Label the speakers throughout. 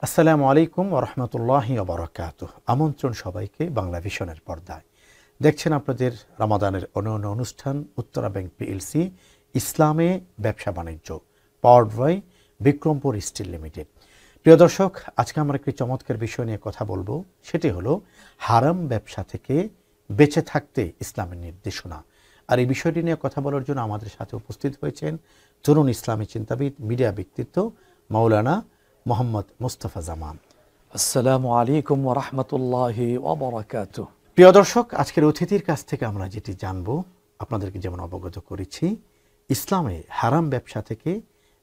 Speaker 1: আসসালামু আলাইকুম ওয়া রাহমাতুল্লাহি ওয়া বারাকাতুহু। আমন্ত্রণ সবাইকে বাংলা ভিশনের পর্দায়। দেখছেন আপনাদের রমাদানের অনন্য অনুষ্ঠান উত্তরা ব্যাংক পিএলসি ইসলামে ব্যবসা বাণিজ্য, powered by Bikrampur steel limited. প্রিয় দর্শক, আজকে আমরা একটি চমৎকার বিষয় নিয়ে কথা বলবো। সেটি হলো হারাম ব্যবসা থেকে বেঁচে থাকতে ইসলামের নির্দেশনা। আর এই বিষয়টি নিয়ে কথা বলার জন্য আমাদের সাথে উপস্থিত হয়েছেন তরুণ ইসলামী চিন্তাবিদ, মিডিয়া ব্যক্তিত্ব মাওলানা মোহাম্মদ মুস্তাফা জামান।
Speaker 2: আসসালামু আলাইকুম ওয়া রাহমাতুল্লাহি ওয়া বারাকাতুহু।
Speaker 1: প্রিয় দর্শক, আজকের অতিথির কাছ থেকে আমরা যেটি জানবো, আপনাদেরকে যেমন অবগত করেছি, ইসলামে হারাম ব্যবসা থেকে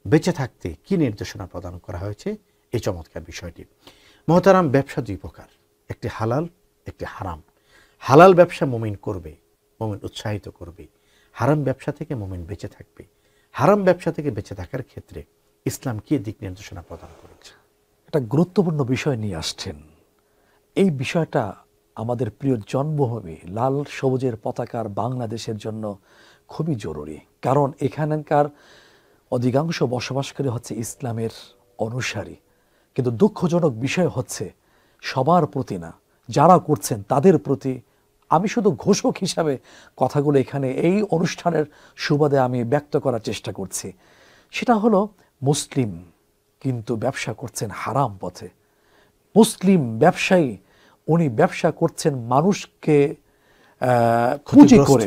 Speaker 1: বেঁচে থাকতে কি নির্দেশনা প্রদান করা হয়েছে এই চমৎকার বিষয়টি। মহতারাম, ব্যবসা দুই প্রকার, একটি হালাল, একটি হারাম। হালাল ব্যবসা মুমিন করবে, মুমিন উৎসাহিত করবে। হারাম ব্যবসা থেকে মুমিন বেঁচে থাকবে। হারাম ব্যবসা থেকে বেঁচে থাকার ক্ষেত্রে ইসলাম কি দিক নির্দেশনা প্রদান করেছে?
Speaker 2: একটা গুরুত্বপূর্ণ বিষয় নিয়ে আসছেন। এই বিষয়টা আমাদের প্রিয় জন্মভূমি লাল সবুজের পতাকার বাংলাদেশের জন্য খুবই জরুরি। কারণ এখানকার অধিকাংশ বসবাসকারী হচ্ছে ইসলামের অনুসারী। কিন্তু দুঃখজনক বিষয় হচ্ছে সবার প্রতি না, যারা করছেন তাদের প্রতি আমি শুধু ঘোষক হিসাবে কথাগুলো এখানে এই অনুষ্ঠানের সুবাদে আমি ব্যক্ত করার চেষ্টা করছি। সেটা হলো, মুসলিম কিন্তু ব্যবসা করছেন হারাম পথে। মুসলিম ব্যবসায়ী, উনি ব্যবসা করছেন মানুষকে পুঁজি করে,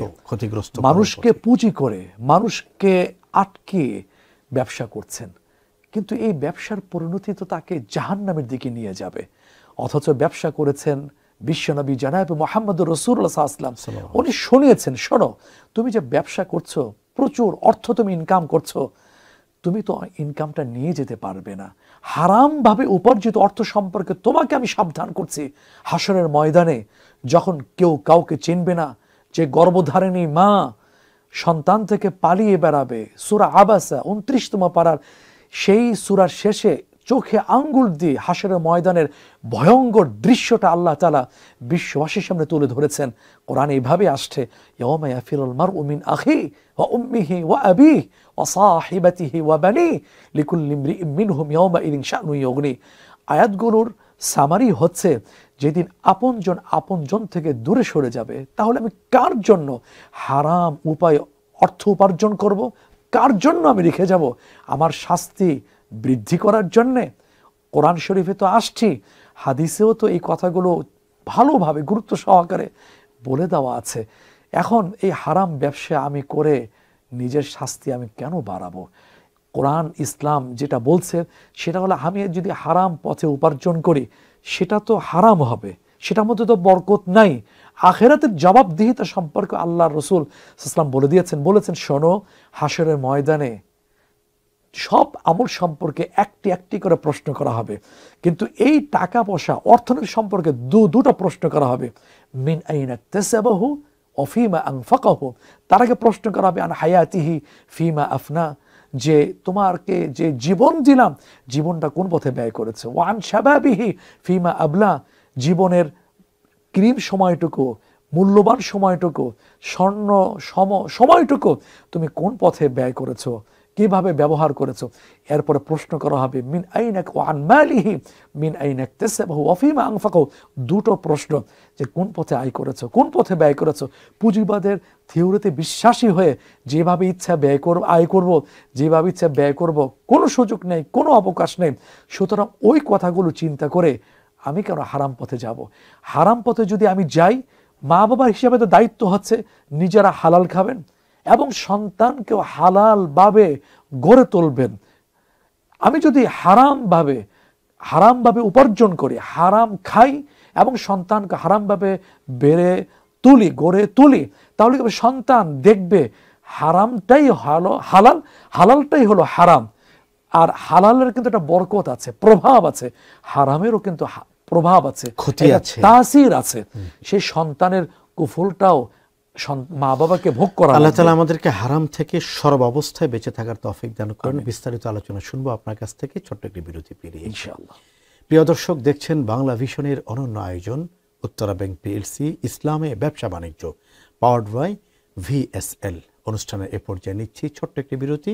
Speaker 2: মানুষকে পুঁজি করে, মানুষকে আটকে ব্যবসা করছেন। কিন্তু এই ব্যবসার পরিণতি তো তাকে জাহান্নামের দিকে নিয়ে যাবে। অথচ ব্যবসা করেছেন বিশ্বনবী জনাবে মুহাম্মদুর রাসূলুল্লাহ সাল্লাল্লাহু আলাইহি ওয়াসাল্লাম। উনি শুনিয়েছেন, শোনো, তুমি যে ব্যবসা করছো, প্রচুর অর্থ তুমি ইনকাম করছো, তুমি তো ইনকামটা নিয়ে যেতে পারবে না। হারামভাবে উপার্জিত অর্থ সম্পর্কে তোমাকে আমি সাবধান করছি। হাসরের ময়দানে যখন কেউ কাউকে চিনবে না, যে গর্ভধারিণী মা সন্তান থেকে পালিয়ে বেড়াবে, সূরা আবাসা 29তম পারার সেই সূরার শেষে চোখে আঙ্গুল দিয়ে হাসরের ময়দানের ভয়ঙ্কর দৃশ্যটা আল্লাহ তাআলা বিশ্ববাসীর সামনে তুলে ধরেছেন। কোরআনে এইভাবে আসছে, ইয়াওমা ইয়াফিরুল মারউ মিন আখিহি ওয়া উম্মিহি ওয়া আবিহি ওয়া সাহিবাতিহি ওয়া বানিহি লিকুল্লি ইমরিইন মিনহুম ইয়াওমা ইযিন শা'নুন ইউগনি। আয়াতগুলোর সামারি হচ্ছে, যেদিন আপনজন থেকে দূরে সরে যাবে, তাহলে আমি কার জন্য হারাম উপায় অর্থ উপার্জন করব? কার জন্য আমি রেখে যাব? আমার শাস্তি বৃদ্ধি করার জন্যে? কোরআন শরীফে তো আসছি, হাদিসেও তো এই কথাগুলো ভালোভাবে গুরুত্ব সহকারে বলে দেওয়া আছে। এখন এই হারাম ব্যবসা আমি করে নিজের শাস্তি আমি কেন বাড়াবো? কোরআন ইসলাম যেটা বলছে সেটা হলো, আমি যদি হারাম পথে উপার্জন করি সেটা তো হারাম হবে, সেটার মধ্যে তো বরকত নাই। আখেরাতের জবাবদিহিতা সম্পর্কে আল্লাহর রাসূল সাল্লাল্লাহু আলাইহি ওয়াসাল্লাম বলেছেন, শোনো, হাসরের ময়দানে সব আমল সম্পর্কে একটি একটি করে প্রশ্ন করা হবে, কিন্তু এই টাকা পয়সা অর্থনীতি সম্পর্কে দুটো প্রশ্ন করা হবে। মিন আইনা ইকতাসাবাহু ওয়া ফীমা আনফাকাহু। তার আগে প্রশ্ন করা হবে আন হায়াতিহি ফীমা আফনা, যে তোমাকে যে জীবন দিলাম, জীবনটা কোন পথে ব্যয় করেছে। ওয়া আন শাবাবিহি ফীমা আবলা, জীবনের ক্রিম সময়টুকু, মূল্যবান সময়টুকু, স্বর্ণ সময়টুকু তুমি কোন পথে ব্যয় করেছো, কিভাবে ব্যবহার করেছো। এরপরে প্রশ্ন করা হবে মিন আইনা ওয়া আন মালিহি মিন আইনা ইকতাসাবাহু ওয়া ফীমা আনফাকাহু। দুটো প্রশ্ন, যে কোন পথে আয় করেছো, কোন পথে ব্যয় করেছো। পুঁজিবাদের থিওরিতে বিশ্বাসী হয়ে যেভাবে ইচ্ছা আয় করব, যেভাবে ইচ্ছা ব্যয় করব, কোনো সুযোগ নেই, কোনো অবকাশ নেই। সুতরাং ওই কথাগুলো চিন্তা করে আমি কেন হারাম পথে যাব? হারাম পথে যদি আমি যাই, মা বাবা হিসেবে তো দায়িত্ব হচ্ছে নিজেরা হালাল খাবেন এবং সন্তানকেও হালালভাবে গড়ে তুলবেন। আমি যদি হারামভাবে উপার্জন করি, হারাম খাই এবং সন্তানকে হারামভাবে গড়ে তুলি, তাহলে সন্তান দেখবে হারামটাই হালাল, হালালটাই হলো হারাম। আর হালালের কিন্তু একটা বরকত আছে, প্রভাব আছে, হারামেরও কিন্তু প্রভাব আছে, ক্ষতি আছে, তাসির আছে। সেই সন্তানের কুফলটাও মা বাবাকে ভোগ করা।
Speaker 1: আল্লাহ তাআলা আমাদেরকে হারাম থেকে সর্বাবস্থায় বেঁচে থাকার তৌফিক দান করেন। বিস্তারিত আলোচনা শুনবো আপনার কাছ থেকে ছোট্ট একটি বিরতি পেরিয়ে
Speaker 2: ইনশাআল্লাহ।
Speaker 1: প্রিয় দর্শক, দেখছেন বাংলা ভিশনের অনন্য আয়োজন উত্তরা ব্যাংক পিএলসি ইসলামে ব্যবসা বাণিজ্য, পাওয়ার্ড বাই ভিএসএল। অনুষ্ঠানের এ পর্যায়ে নিচ্ছি ছোট্ট একটি বিরতি।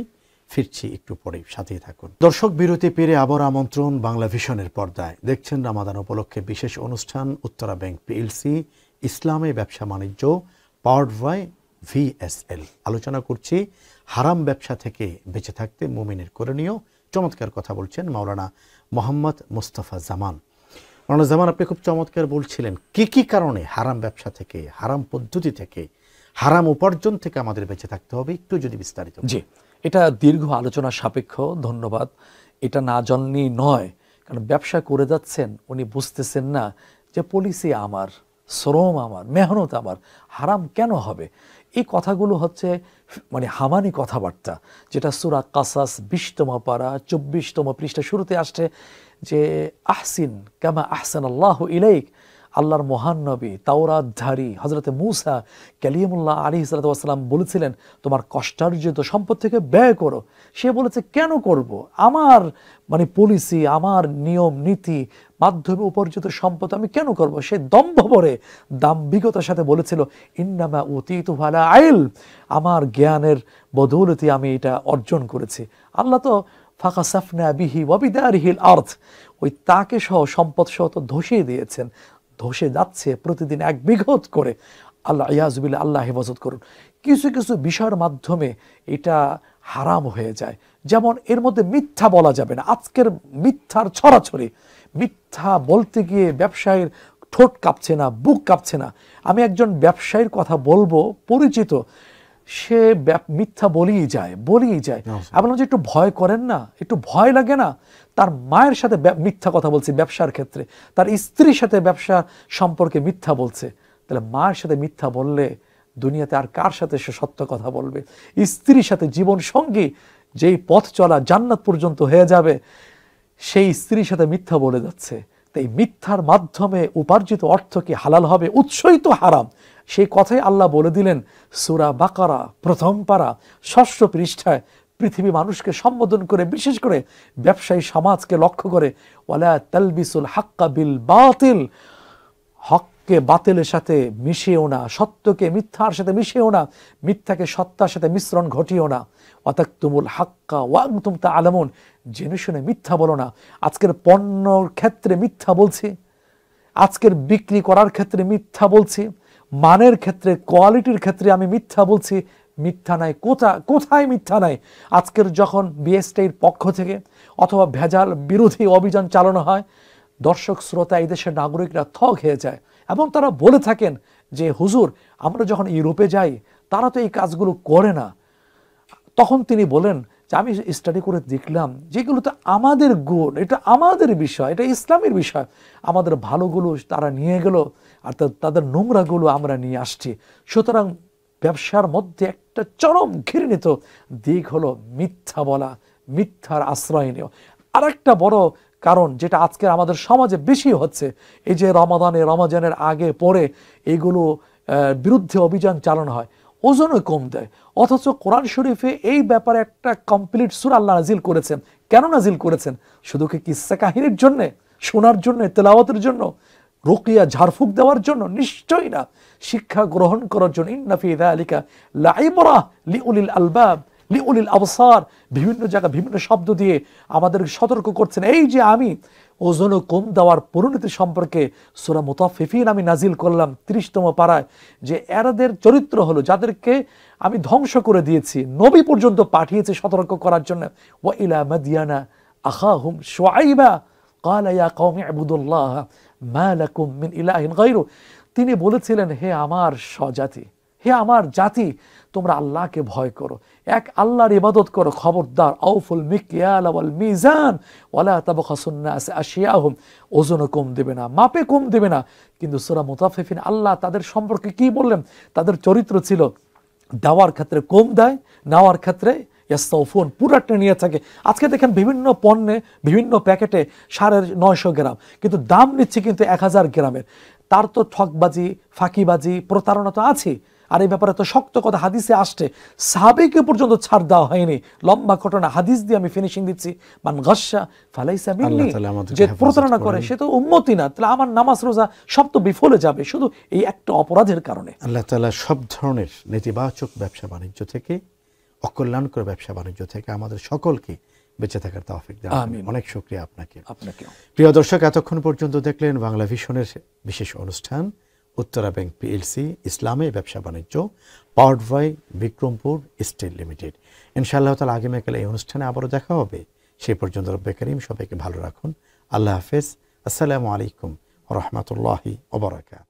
Speaker 1: ফিরছি একটু পরে, সাথেই থাকুন। দর্শক, বিরতি পেরে আবার আমন্ত্রণ বাংলা ভিশনের পর্দায়। দেখছেন রামাদান উপলক্ষে বিশেষ অনুষ্ঠান উত্তরা ব্যাংক পিএলসি ইসলামে ব্যবসা বাণিজ্য পাওয়ার্ড বাই VSL। আলোচনা করছি হারাম ব্যবসা থেকে বেঁচে থাকতে মুমিনের করণীয়। চমৎকার কথা বলছেন মাওলানা মোহাম্মদ মুস্তাফা জামান। মাওলানা জামান, আপনি খুব চমৎকার বলছিলেন কি কারণে হারাম ব্যবসা থেকে, হারাম পদ্ধতি থেকে, হারাম উপার্জন থেকে আমাদের বেঁচে থাকতে হবে, একটু যদি বিস্তারিত।
Speaker 2: জি, এটা দীর্ঘ আলোচনা সাপেক্ষ, ধন্যবাদ। এটা না জানলেই নয়, কারণ ব্যবসা করে যাচ্ছেন, উনি বুঝতেছেন না যে পলিসি আমার, শ্রম আমার, মেহনত আমার, হারাম কেন হবে। এই কথাগুলো হচ্ছে মানে হামানি কথাবার্তা, যেটা সূরা কাসাস 20তম পারা 24তম পৃষ্ঠা শুরুতে আসছে যে আহসিন কামা আহসানাল্লাহু ইলাইক। আল্লাহর মহান নবী তাওরাতধারী হযরতে মূসা কালিমুল্লাহ আলাইহিস সালাতু ওয়াস সালাম বলেছিলেন, তোমার কষ্টার্জিত সম্পদ থেকে ব্যয় করো। সে বলেছে, কেন করব? আমার মানে পলিসি, আমার নিয়ম নীতি মাধ্যমে উপার্জিত সম্পদ আমি কেন করব? সে দম্ভ ভরে দাম্ভিকতার সাথে বলেছিল, ইন্নামা উতীতুহু আলা ইলম, আমার জ্ঞানের বদৌলতে আমি এটা অর্জন করেছি। আল্লাহ তো ফাকাসাফনা বিহি ওয়া বিদারিহিল আরদ, ওই তাকে সহ সম্পদ সহ তো ধসিয়ে দিয়েছেন, ধসে যাচ্ছে প্রতিদিন 1 বিঘত করে। আল্লাহ ইয়াজুবিল্লাহ, আল্লাহ হেফাজত করুন। কিছু কিছু বিষয়ের মাধ্যমে এটা হারাম হয়ে যায়, যেমন এর মধ্যে মিথ্যা বলা যাবে না। আজকের মিথ্যার ছড়াছড়ি, মিথ্যা বলতে গিয়ে ব্যবসায়ীর ঠোঁট কাঁপছে না, বুক কাঁপছে না। আমি একজন ব্যবসায়ীর কথা বলবো, পরিচিত, সে মিথ্যা বলেই যায়। আপনারা যে একটু ভয় করেন না, একটু ভয় লাগে না? তার মায়ের সাথে মিথ্যা কথা বলছে ব্যবসার ক্ষেত্রে, তার স্ত্রীর সাথে ব্যবসা সম্পর্কে মিথ্যা বলছে। তাহলে মায়ের সাথে মিথ্যা বললে দুনিয়াতে আর কার সাথে সে সত্য কথা বলবে? স্ত্রীর সাথে জীবন সঙ্গী, যেই পথ চলা জান্নাত পর্যন্ত হয়ে যাবে, সেই স্ত্রীর সাথে মিথ্যা বলে যাচ্ছে। তাই মিথ্যার মাধ্যমে উপার্জিত অর্থ কি হালাল হবে? উৎসই তো হারাম। সেই কথাই আল্লাহ বলে দিলেন সূরা বাকারা 1ম পারা 6ষ্ঠ পৃষ্ঠায়, পৃথিবী মানুষকে সম্বোধন করে, বিশেষ করে ব্যবসায়ী সমাজকে লক্ষ্য করে, ওয়ালা তালবিসুল হাক্কা বিল বাতিল, হককে বাতিলের সাথে মিশিয়েও না, সত্যকে মিথ্যার সাথে মিশিয়েও না, মিথ্যাকে সত্যার সাথে মিশ্রণ ঘটিও না। ওয়াতাকতুমুল হাক্কা ওয়া আনতুম তা'লামুন, জেনে শুনে মিথ্যা বলো না। আজকের পণ্যর ক্ষেত্রে মিথ্যা বলছি, আজকের বিক্রি করার ক্ষেত্রে মিথ্যা বলছি, মানের ক্ষেত্রে, কোয়ালিটির ক্ষেত্রে আমি মিথ্যা বলছি। মিথ্যা নাই, কোথায় মিথ্যা নাই? আজকের যখন বিএসটির পক্ষ থেকে অথবা ভেজাল বিরোধী অভিযান চালানো হয়, দর্শক শ্রোতা, এই দেশের নাগরিকরা থক হয়ে যায় এবং তারা বলে থাকেন যে হুজুর, আমরা যখন ইউরোপে যাই তারা তো এই কাজগুলো করে না। তখন তিনি বলেন যে আমি স্টাডি করে দেখলাম যেগুলো তো আমাদের গুণ, এটা আমাদের বিষয়, এটা ইসলামের বিষয়। আমাদের ভালোগুলো তারা নিয়ে গেল আর তাদের নোংরাগুলো আমরা নিয়ে আসছি। সুতরাং ব্যবসার মধ্যে একটা চরম ঘৃণিত দিক হলো মিথ্যা বলা, মিথ্যার আশ্রয় নেওয়া। আর একটা বড় কারণ যেটা আজকের আমাদের সমাজে বেশি হচ্ছে, এই যে রমাজানের আগে পরে এইগুলো বিরুদ্ধে অভিযান চালানো হয়, ওজনও কম দেয়। অথচ কোরআন শরীফে এই ব্যাপারে একটা কমপ্লিট সূরা আল্লাহ নাজিল করেছেন। কেন নাজিল করেছেন? শুধু কি কিসসা কাহিনীর জন্য, শোনার জন্য, তেলাওয়াতের জন্য, রুকিয়া ঝাড়ফুঁক দেওয়ার জন্য? নিশ্চয়ই না, শিক্ষা গ্রহণ করার জন্য। ইন্না ফি যালিকা লাইবরা লিউলিল আলবাব লিউলিল আবসার, বিভিন্ন জায়গা বিভিন্ন শব্দ দিয়ে আমাদের সতর্ক করছেন। এই যে আমি ওজন কম দেওয়ার পরিণতি সম্পর্কে সূরা মুতাফফিফিন আমি নাজিল করলাম 30তম পারায়, যে এরাদের চরিত্র হলো যাদেরকে আমি ধ্বংস করে দিয়েছি, নবী পর্যন্ত পাঠিয়েছি সতর্ক করার জন্য। ওয়া ইলা মাদিয়ানা আখাহুম শুআইবা ক্বালা ইয়া কওমি ইবুদুল্লাহ মা লাকুম মিন ইলাহিন গায়রু। তিনি বলেছিলেন, হে আমার স্বজাতি, হে আমার জাতি, তোমরা আল্লাহকে ভয় করো, এক আল্লাহর ইবাদত করো। খবরদার, আউফুল মিকয়াল ওয়াল মিজান ওয়ালা তাবখাসুন নাস আশিয়াহুম, ওজন কম দেবে না, মাপে কম দেবে না। কিন্তু সূরা মুতাফফিফিন আল্লাহ তাদের সম্পর্কে কি বললেন? তাদের চরিত্র ছিল দেওয়ার ক্ষেত্রে কম দেয়, নেওয়ার ক্ষেত্রে ইয়াস্তাউফুন, পুরাটা নিয়ে থাকে। আজকে দেখেন বিভিন্ন পণ্যে, বিভিন্ন প্যাকেটে 950 গ্রাম, কিন্তু দাম নিচ্ছে কিন্তু 1000 গ্রামের। তার তো ঠকবাজি, ফাঁকিবাজি, প্রতারণা তো আছে। আর এই ব্যাপারে তো শক্ত কথা হাদিসে আসছে, সাহাবীকে পর্যন্ত ছাড় দেওয়া হয়নি। লম্বা ঘটনা, হাদিস দিয়ে আমি ফিনিশিং দিচ্ছি। মান গাশা ফালাইসা মিন্নি, যে প্রতারণা করে সে তো উম্মতি না। তাহলে আমার নামাজ রোজা সব তো বিফলে যাবে শুধু এই একটা অপরাধের কারণে।
Speaker 1: আল্লাহ তাআলা সব ধরনের নেতিবাচক ব্যবসা বাণিজ্য থেকে অকল্যাণকর ব্যবসা বাণিজ্য থেকে আমাদের সকলকে বেঁচে থাকার তৌফিক দান করুন। অনেক শুকরিয়া আপনাকে।
Speaker 2: আপনাকেও।
Speaker 1: প্রিয় দর্শক, এতক্ষণ পর্যন্ত দেখলেন বাংলা ভিশনের বিশেষ অনুষ্ঠান উত্তরা ব্যাংক পিএলসি ইসলামে ব্যবসা বাণিজ্য, powered by Bikrampur steel limited. ইনশাআল্লাহ তাআলা আগামীকাল এই অনুষ্ঠানে আবারও দেখা হবে। সেই পর্যন্ত রব্বে করিম সবাইকে ভালো রাখুন। আল্লাহ হাফেজ। আসসালামু আলাইকুম ওয়া রাহমাতুল্লাহি ওয়া বারাকাতুহু।